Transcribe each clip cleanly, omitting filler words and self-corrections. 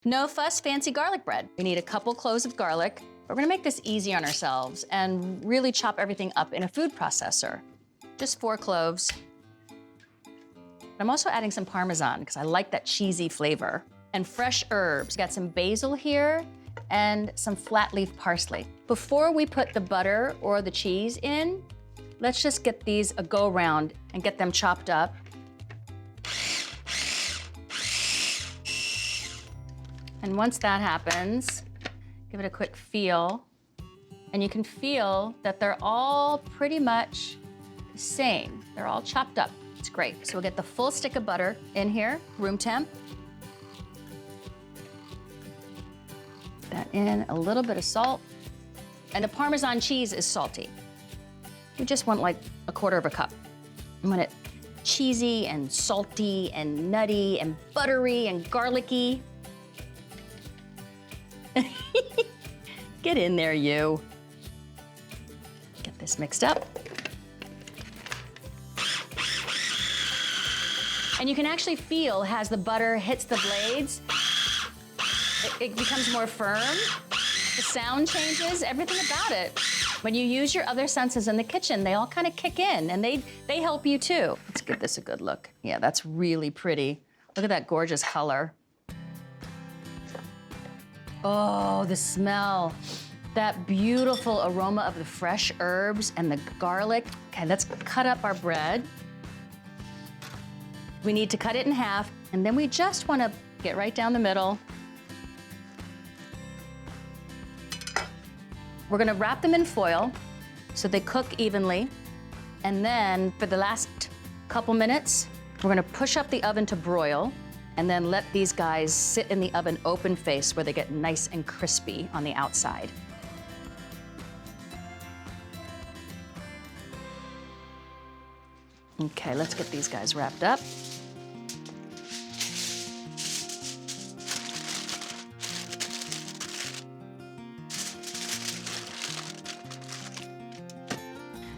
No fuss, fancy garlic bread. We need a couple cloves of garlic. We're gonna make this easy on ourselves and really chop everything up in a food processor. Just 4 cloves. I'm also adding some Parmesan because I like that cheesy flavor. And fresh herbs. Got some basil here and some flat leaf parsley. Before we put the butter or the cheese in, let's just get these a go around and get them chopped up. And once that happens, give it a quick feel. And you can feel that they're all pretty much the same. They're all chopped up. It's great. So we'll get the full stick of butter in here, room temp. That in, a little bit of salt. And the Parmesan cheese is salty. You just want like 1/4 cup. You want it cheesy and salty and nutty and buttery and garlicky. Get in there, you. Get this mixed up. And you can actually feel as the butter hits the blades, it becomes more firm. The sound changes, everything about it. When you use your other senses in the kitchen, they all kind of kick in and they help you too. Let's give this a good look. Yeah, that's really pretty. Look at that gorgeous color. Oh, the smell. That beautiful aroma of the fresh herbs and the garlic. Okay, let's cut up our bread. We need to cut it in half, and then we just want to get right down the middle. We're gonna wrap them in foil so they cook evenly. And then for the last couple minutes, we're gonna push up the oven to broil and then let these guys sit in the oven open face where they get nice and crispy on the outside. Okay, let's get these guys wrapped up.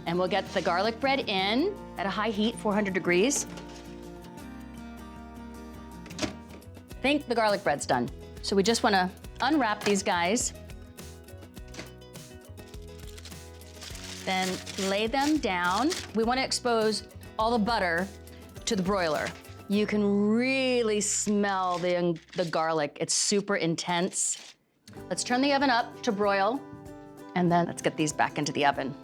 And we'll get the garlic bread in at a high heat, 400 degrees. I think the garlic bread's done. So we just wanna unwrap these guys. Then lay them down. We wanna expose all the butter to the broiler. You can really smell the garlic. It's super intense. Let's turn the oven up to broil, and then let's get these back into the oven.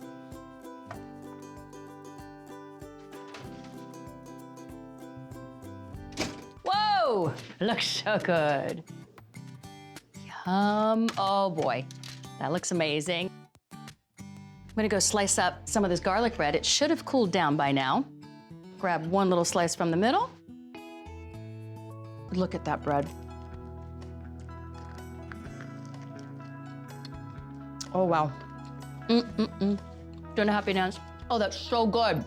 Whoa, looks so good. Yum, oh boy, that looks amazing. I'm gonna go slice up some of this garlic bread. It should have cooled down by now. Grab one little slice from the middle. Look at that bread. Oh, wow. Doing a happy dance. Oh, that's so good.